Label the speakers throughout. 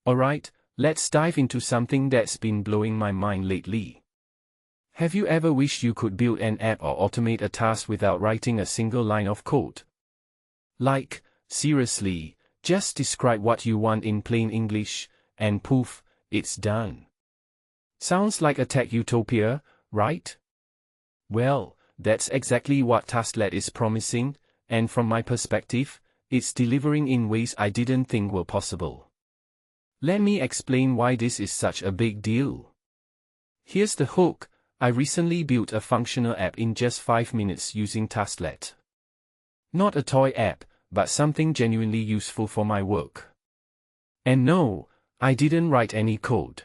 Speaker 1: Alright, let's dive into something that's been blowing my mind lately. Have you ever wished you could build an app or automate a task without writing a single line of code? Like, seriously, just describe what you want in plain English, and poof, it's done. Sounds like a tech utopia, right? Well, that's exactly what Tasklet is promising, and from my perspective, it's delivering in ways I didn't think were possible. Let me explain why this is such a big deal. Here's the hook. I recently built a functional app in just 5 minutes using Tasklet. Not a toy app, but something genuinely useful for my work. And no, I didn't write any code.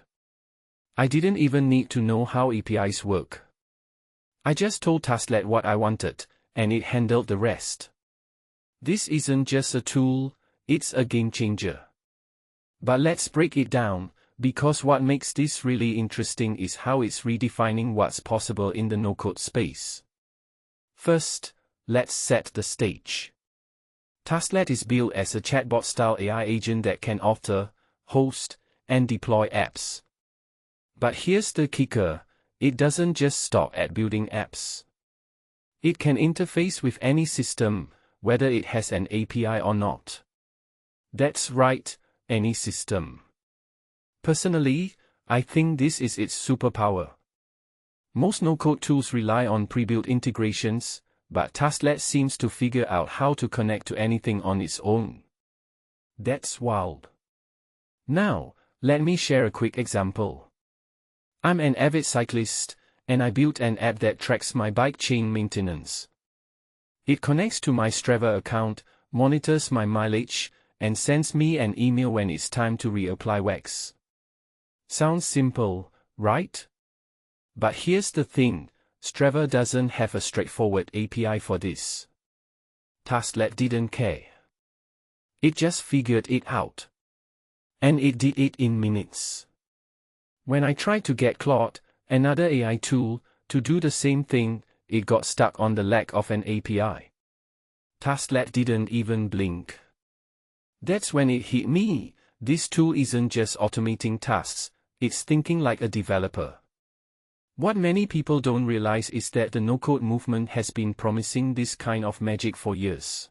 Speaker 1: I didn't even need to know how APIs work. I just told Tasklet what I wanted, and it handled the rest. This isn't just a tool, it's a game changer. But let's break it down, because what makes this really interesting is how it's redefining what's possible in the no-code space. First, let's set the stage. Tasklet is built as a chatbot-style AI agent that can author, host, and deploy apps. But here's the kicker, it doesn't just stop at building apps. It can interface with any system, whether it has an API or not. That's right, any system. Personally, I think this is its superpower. Most no-code tools rely on pre-built integrations, but Tasklet seems to figure out how to connect to anything on its own. That's wild. Now, let me share a quick example. I'm an avid cyclist, and I built an app that tracks my bike chain maintenance. It connects to my Strava account, monitors my mileage, and sends me an email when it's time to reapply wax. Sounds simple, right? But here's the thing, Strava doesn't have a straightforward API for this. Tasklet didn't care. It just figured it out. And it did it in minutes. When I tried to get Claude, another AI tool, to do the same thing, it got stuck on the lack of an API. Tasklet didn't even blink. That's when it hit me, this tool isn't just automating tasks, it's thinking like a developer. What many people don't realize is that the no-code movement has been promising this kind of magic for years.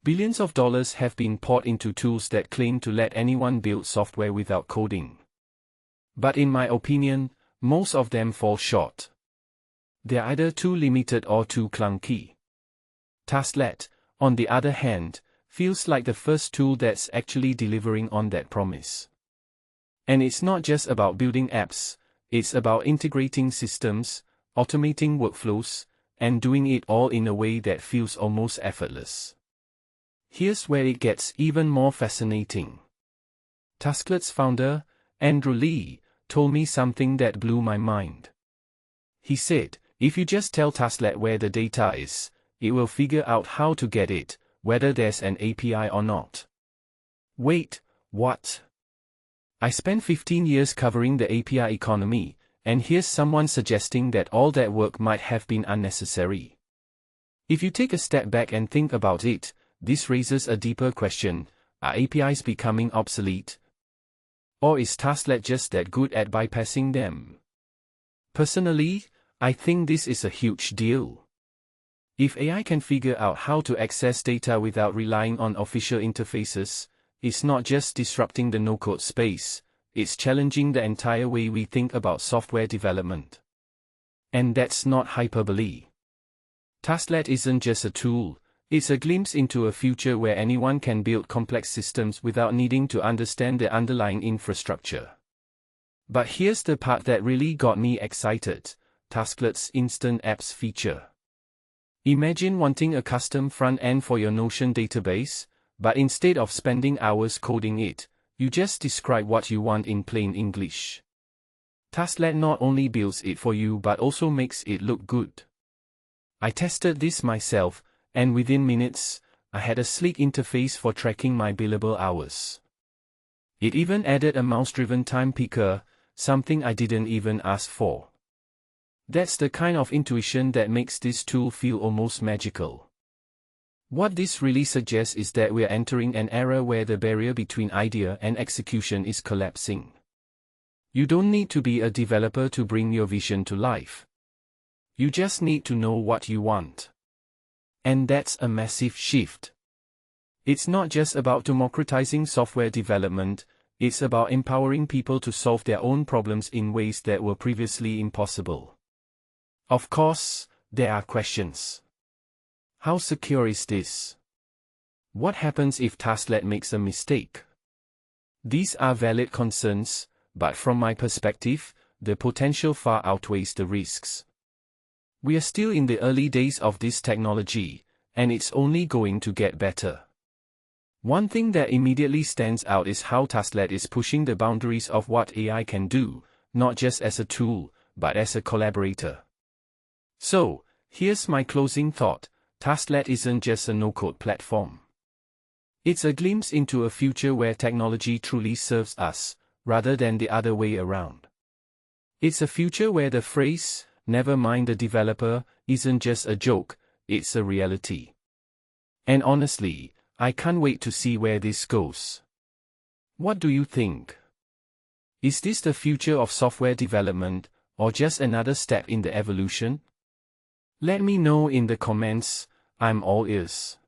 Speaker 1: Billions of dollars have been poured into tools that claim to let anyone build software without coding. But in my opinion, most of them fall short. They're either too limited or too clunky. Tasklet, on the other hand, feels like the first tool that's actually delivering on that promise. And it's not just about building apps, it's about integrating systems, automating workflows, and doing it all in a way that feels almost effortless. Here's where it gets even more fascinating. Tasklet's founder, Andrew Lee, told me something that blew my mind. He said, if you just tell Tasklet where the data is, it will figure out how to get it, whether there's an API or not. Wait, what? I spent 15 years covering the API economy, and here's someone suggesting that all that work might have been unnecessary. If you take a step back and think about it, this raises a deeper question, are APIs becoming obsolete? Or is Tasklet just that good at bypassing them? Personally, I think this is a huge deal. If AI can figure out how to access data without relying on official interfaces, it's not just disrupting the no-code space, it's challenging the entire way we think about software development. And that's not hyperbole. Tasklet isn't just a tool, it's a glimpse into a future where anyone can build complex systems without needing to understand the underlying infrastructure. But here's the part that really got me excited, Tasklet's Instant Apps feature. Imagine wanting a custom front end for your Notion database, but instead of spending hours coding it, you just describe what you want in plain English. Tasklet not only builds it for you but also makes it look good. I tested this myself, and within minutes, I had a sleek interface for tracking my billable hours. It even added a mouse-driven time picker, something I didn't even ask for. That's the kind of intuition that makes this tool feel almost magical. What this really suggests is that we're entering an era where the barrier between idea and execution is collapsing. You don't need to be a developer to bring your vision to life. You just need to know what you want. And that's a massive shift. It's not just about democratizing software development, it's about empowering people to solve their own problems in ways that were previously impossible. Of course, there are questions. How secure is this? What happens if Tasklet makes a mistake? These are valid concerns, but from my perspective, the potential far outweighs the risks. We are still in the early days of this technology, and it's only going to get better. One thing that immediately stands out is how Tasklet is pushing the boundaries of what AI can do, not just as a tool, but as a collaborator. So, here's my closing thought: Tasklet isn't just a no-code platform. It's a glimpse into a future where technology truly serves us, rather than the other way around. It's a future where the phrase, "never mind the developer," isn't just a joke, it's a reality. And honestly, I can't wait to see where this goes. What do you think? Is this the future of software development, or just another step in the evolution? Let me know in the comments. I'm all ears.